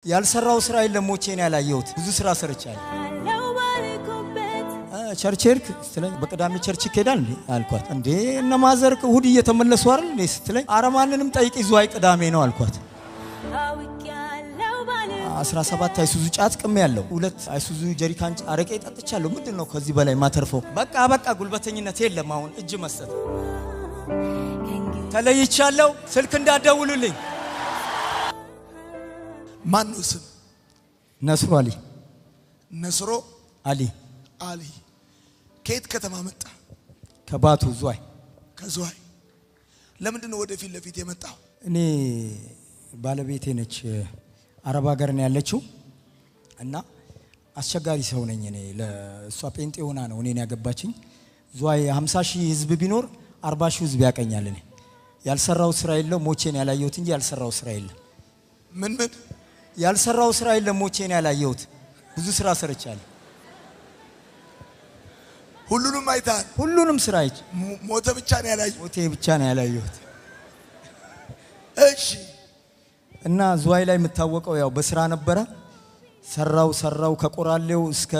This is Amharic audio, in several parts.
ያልሰራው ስራ የለም ሞቼን ያላየሁት ብዙ ስራ ሰርቻለሁ ቸርችርክ ስትለኝ በቅዳሜ ቸርች ይከዳል እንዴ አልኳት እንዴ እነ ማዘርክ እሁድ እየተመለሱ አይደል እንዴ ስትለኝ አረማንንም ጠይቂ ዙዋይ ቅዳሜ ነው አልኳት 17 አይሱዙ ጫት ቅም ያለው 2 አይሱዙ ጀሪካን አረቄ ጠጥቻለሁ ምንድነው ከዚህ በላይ ማተርፈው በቃ ጉልበተኝነት የለም አሁን እጅ መስጠት ተለይቻለሁ ስልክ እንዳደውሉልኝ ማን ነው ስም ነስሩ አሊ ነስሩ አሊ ከየት ከተማ መጣ ከባቱ ዙዋይ ከዙዋይ ለምንድን ነው ወደፊት ለፊት የመጣው እኔ ባለቤቴ ነች አረብ ሀገር ነው ያለችው እና አስቸጋሪ ሰው ነኝ እኔ ለሷ ጴንጤ ሆና ነው እኔን ያገባችኝ ዙዋይ 50,000 ህዝብ ቢኖር 40,000 ህዝብ ያቀኛል እኔ ያልሰራው ስራ የለም ሞቼን ያላየሁት እንጂ ያልሰራው ስራ የለም ምን ያልሰራው ስራ የለም ሞቼን ያላየሁት ብዙ ስራ ሰርቻለሁ ሁሉንም አይታል ሁሉንም ስራ አይች ሞተ ብቻ ነው ያላየሁት ሞቴ ብቻ ነው ያላየሁት እሺ እና ዙዋይ ላይ የምታወቀው ያው በስራ ነበረ ሰራው ከቆራሌው እስከ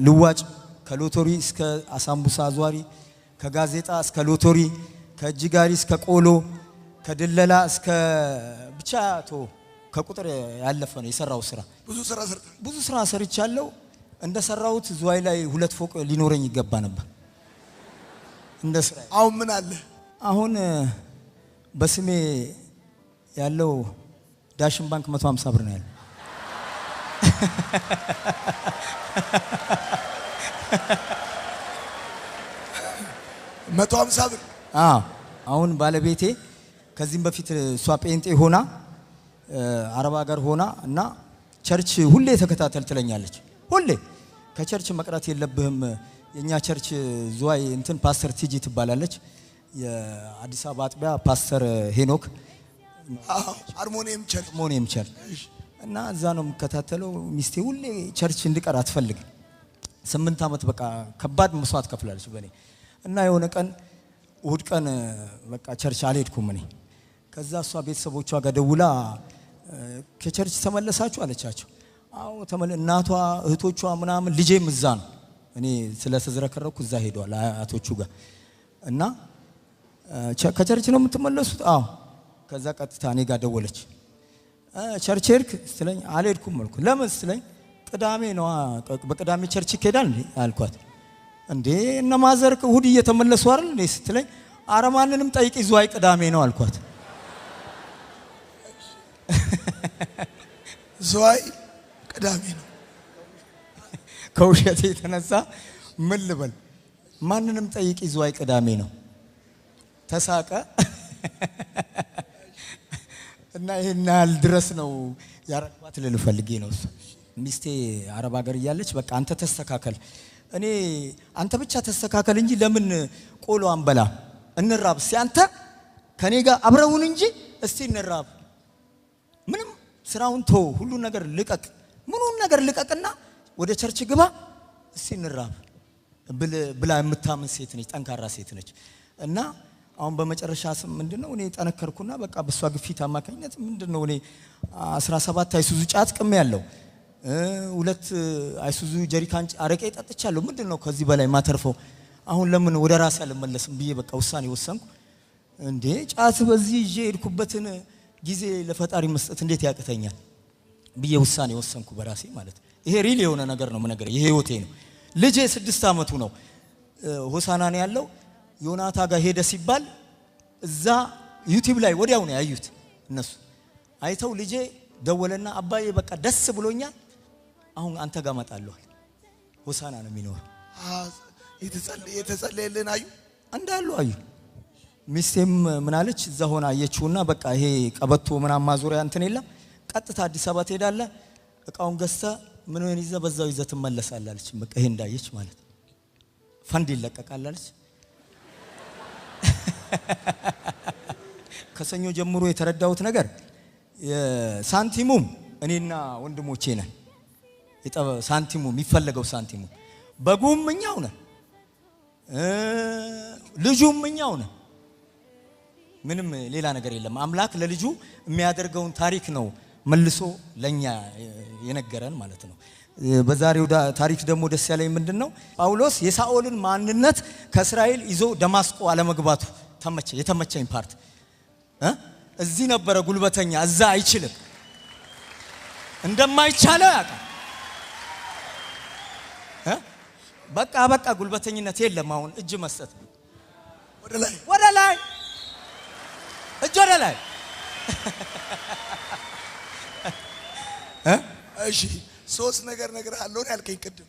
ልዋጭ ከሎቶሪ እስከ አሳምቡሳ አዟሪ ከጋዜጣ እስከ ሎቶሪ ከጅጋሪ እስከ ቆሎ ከድለላ እስከ ብቻ ከቁጥር ያለፈ ነው የሰራው ስራ ብዙ ስራ ሰርቻለሁ እንደሰራውት ዙዋይ ላይ 2 ፎቅ ሊኖረኝ ይገባ ነበር እንደስራ አሁን ምን አለ አሁን በስሜ ያለው ዳሽን ባንክ 150 ብር ነው ያለው 150 ብር አሁን ባለቤቴ ከዚህም በፊት እሷ ጴንጤ ሆና አረብ ሀገር ሆና እና ቸርች ሁሌ ተከታተል ትለኛለች ሁሌ ከቸርች መቅረት የለብህም የኛ ቸርች ዙዋይ እንትን ፓስተር ቲጂ ትባላለች የአዲስ አበባ አጥቢያ ፓስተር ሄኖክ ሃርሞኒየም ቸርች እና እዛ ነው የምከታተለው ሚስቴ ሁሌ ቸርች እንድቀር አትፈልግ 8 አመት በቃ ከባድ መስዋዕት ከፍላለች በኔ እና የሆነ ቀን እሁድ ቀን በቃ ቸርች አልሄድኩም እኔ ከዛ እሷ ቤተሰቦቿ ጋር ደውላ ከቸርች ተመለሳችሁ አለቻቸው አው እናቷ እህቶቿ ምናምን ልጄም እዛ ነው እኔ ስለተዘረከረኩ እዛ ሄዷል አያቶቹ ጋር እና ከቸርች ነው የምትመለሱት አው ከዛ ቀጥታ እኔ ጋር ደወለች ቸርችርክ ስትለኝ አልሄድኩም አልኩ ለምን ስትለኝ ቅዳሜ ነው በቅዳሜ ቸርች ይከዳል እንዴ አልኳት እንዴ እነ ማዘርክ እሁድ እየተመለሱ አይደል እንዴ ስትለኝ አረማንንም ጠይቂ ዙዋይ ቅዳሜ ነው አልኳት ዙዋይ ቅዳሜ ነው ከውሸቴ የተነሳ ምን ልበል ማንንም ጠይቂ ዙዋይ ቅዳሜ ነው ተሳቀ እና ይሄናል ድረስ ነው ያረጋባት ልልፈልጌ ነው ሚስቴ አረብ ሀገር እያለች በቃ አንተ ተስተካከል እኔ አንተ ብቻ ተስተካከል እንጂ ለምን ቆሎ አንበላ እንራብ ሲያንተ ከኔ ጋር አብረውን እንጂ እስቲ እንራብ ምንም ስራውን ሁሉ ነገር ልቀቅ ምኑን ነገር ልቀቅና ወደ ቸርች ግባ እስቲ እንራብ ብላ የምታምን ሴት ነች ጠንካራ ሴት ነች እና አሁን በመጨረሻ ስም ምንድነው እኔ ጠነከርኩና በቃ በሷ ግፊት አማካኝነት ምንድነው እኔ 17 አይሱዙ ጫት ቅም ያለው 2 አይሱዙ ጀሪካን አረቄ ጠጥቻለሁ ምንድነው ከዚህ በላይ ማተርፈው አሁን ለምን ወደ ራስ ያለመለስም ብዬ በቃ ውሳኔ ወሰንኩ እንዴ ጫት በዚህ ይዤ ሄድኩበትን ጊዜ ለፈጣሪ መስጠት እንዴት ያቅተኛል ብዬ ውሳኔ ወሰንኩ በራሴ ማለት ይሄ ሪል የሆነ ነገር ነው ነገር ይሄ ህይወቴ ነው ልጄ 6 አመቱ ነው ሆሳና ነው ያለው ዮናታ ጋር ሄደ ሲባል እዛ ዩቲዩብ ላይ ወዲያው ነው ያዩት እነሱ አይተው ልጄ ደወለና አባዬ በቃ ደስ ብሎኛል አሁን አንተ ጋር መጣለሁ ሆሳና ነው የሚኖር የተጸለየልን አዩ እንዳሉ አዩ ሚስቴም ምናለች እዛ ሆና አየችውና በቃ ይሄ ቀበቶ ምናም ማዞሪያ እንትን የለም ቀጥታ አዲስ አበባ ትሄዳለ እቃውን ገዝታ ምን ሆነ ይዘ በዛው ይዘት መለሳላለች በቃ ይሄ እንዳየች ማለት ፈንድ ይለቀቃላለች ከሰኞ ጀምሮ የተረዳሁት ነገር ሳንቲሙም እኔና ወንድሞቼ ነን ሳንቲሙ የሚፈልገው ሳንቲሙ በጉም እኛው ነን ልጁም እኛው ነን ምንም ሌላ ነገር የለም አምላክ ለልጁ የሚያደርገውን ታሪክ ነው መልሶ ለኛ የነገረን ማለት ነው። በዛሬው ታሪክ ደግሞ ደስ ያለኝ ምንድነው ጳውሎስ የሳኦልን ማንነት ከእስራኤል ይዞ ደማስቆ አለመግባቱ የተመቸኝ ፓርት እዚህ ነበረ ጉልበተኛ እዛ አይችልም እንደማይቻለው ያውቃል በቃ ጉልበተኝነት የለም አሁን እጅ መስጠት ወደ ላይ እጅ ወደ ላይ እሺ ሶስት ነገር አለው ያልከኝ ቅድም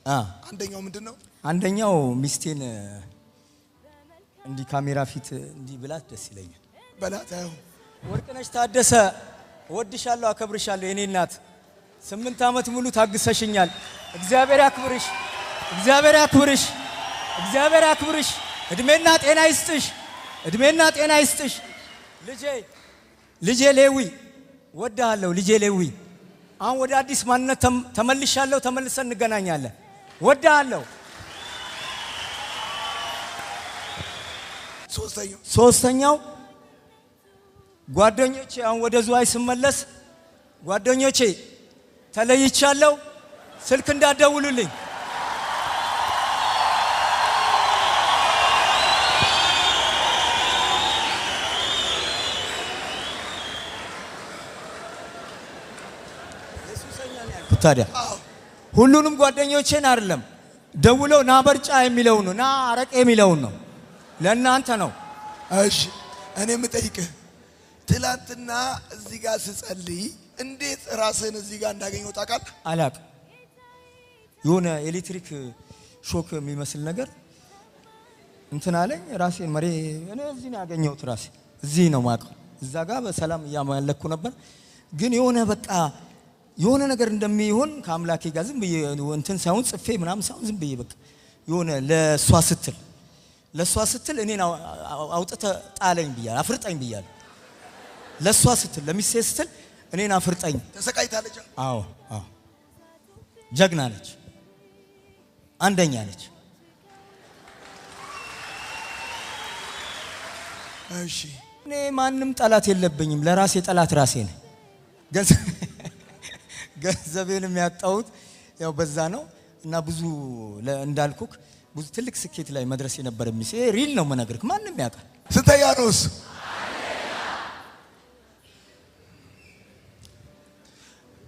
አንደኛው ምንድነው አንደኛው ሚስቴን እንዲ ካሜራ ፊት እንዲ ብላት ደስ ይለኛል በላት አዩ ወርቅነሽ ታደሰ ወድሻለሁ አከብርሻለሁ የኔ እናት 8 አመት ሙሉ ታግሰሽኛል እግዚአብሔር ያክብርሽ እድሜና ጤና ይስጥሽ ልጄ ሌዊ ወዳለሁ ልጄ ሌዊ አሁን ወደ አዲስ ማንነት ተመልሰን እንገናኛለን ወዳለሁ ሶስተኛው ጓደኞቼ አሁን ወደ ዙዋይ ስመለስ ጓደኞቼ ተለይቻለሁ ስልክ እንዳደውሉልኝ ታዲያ ሁሉንም ጓደኞቼን አይደለም ደውለው ና በርጫ የሚለው ነው ና አረቄ የሚለው ነው ለእናንተ ነው እሺ እኔ የምጠይቅህ ትላንትና እዚህ ጋር ስጸልይ እንዴት ራስህን እዚህ ጋር እንዳገኘው ታውቃለህ አላውቅም የሆነ ኤሌክትሪክ ሾክ የሚመስል ነገር እንትን አለኝ ራሴን እኔ እዚህ ነው ያገኘሁት ራሴ እዚህ ነው ማቀው እዛ ጋር በሰላም ያመለኩ ነበር ግን የሆነ ነገር እንደሚሆን ከአምላኬ ጋር ዝም ብዬ እንትን ሳይሆን ጽፌ ምናምን ሳይሆን ዝም ብዬ በቃ የሆነ ለሷ ስትል እኔን አውጥተ ጣለኝ ብያለሁ አፍርጠኝ ብያለሁ ለሷ ስትል ለሚስቴ ስትል እኔን አፍርጠኝ ተሰቃይታለች አዎ ጀግና ነች አንደኛ ነች እሺ እኔ ማንም ጠላት የለብኝም ለራሴ ጠላት ራሴ ነኝ ገንዘቤንም ያጣሁት ያው በዛ ነው እና ብዙ እንዳልኩክ ብዙ ትልቅ ስኬት ላይ መድረስ የነበረብኝ ሪል ነው መነገርክ ማንንም ያውቃል ስንተኛ ነውስ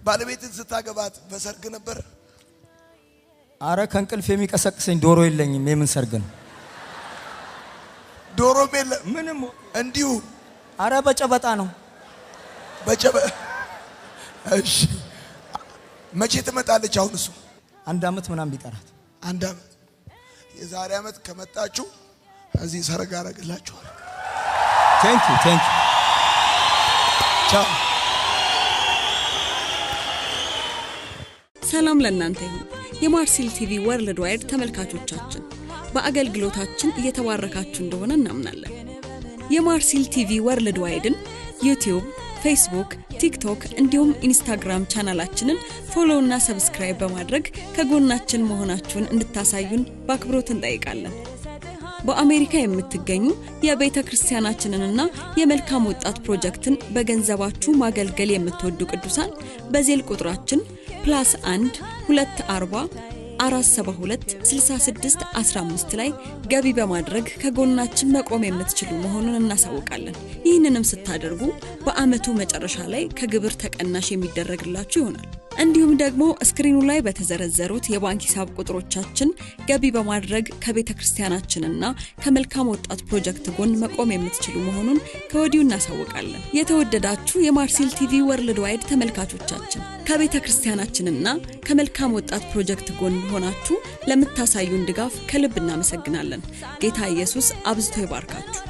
ባለቤትን ስታገባት በሰርግ ነበር አረ ከንቅልፍ የሚቀሰቅሰኝ ዶሮ የለኝም የምን ሰርግ ነው ዶሮ ቤለ ምንም እንዲሁ አረ በጨበጣ ነው እሺ መቼ ትመጣለች አሁን እሱ 1 አመት ምናምን ቢቀራት 1 አመት የዛሬ አመት ከመጣችሁ እዚህ ሰርግ አረግላችኋል ቴንክ ዩ ቻው ሰላም ለእናንተ ይሁን የማርሲል ቲቪ ወርልድ ዋይድ ተመልካቾቻችን በአገልግሎታችን እየተባረካችሁ እንደሆነ እናምናለን የማርሲል ቲቪ ወርልድ ዋይድን ዩቲዩብ ፌስቡክ ቲክቶክ እንዲሁም ኢንስታግራም ቻናላችንን ፎሎ እና ሰብስክራይብ በማድረግ ከጎናችን መሆናችሁን እንድታሳዩን በአክብሮት እንጠይቃለን በአሜሪካ የምትገኙ የቤተክርስቲያናችንንና የመልካም ወጣት ፕሮጀክትን በገንዘባችሁ ማገልገል የምትወዱ ቅዱሳን በዜል ቁጥራችን +1 240 472 66 15 ላይ ገቢ በማድረግ ከጎናችን መቆም የምትችሉ መሆኑን እናሳውቃለን ይህንንም ስታደርጉ በአመቱ መጨረሻ ላይ ከግብር ተቀናሽ የሚደረግላችሁ ይሆናል እንዲሁም ደግሞ ስክሪኑ ላይ በተዘረዘሩት የባንክ ሂሳብ ቁጥሮቻችን ገቢ በማድረግ ከቤተክርስቲያናችንና ከመልካም ወጣት ፕሮጀክት ጎን መቆም የምትችሉ መሆኑን ከወዲሁ እናሳውቃለን የተወደዳችሁ የማርሲል ቲቪ ወርልድ ዋይድ ተመልካቾቻችን ከቤተክርስቲያናችንና ከመልካም ወጣት ፕሮጀክት ጎን ሆናችሁ ለምታሳዩን ድጋፍ ከልብ እናመሰግናለን ጌታ ኢየሱስ አብዝቶ ይባርካችሁ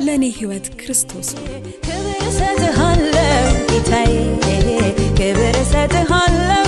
ለኔ ህይወት ክርስቶስ ነው ክብር ሰጥሃለሁ ጌታዬ ክብር ሰጥሃለሁ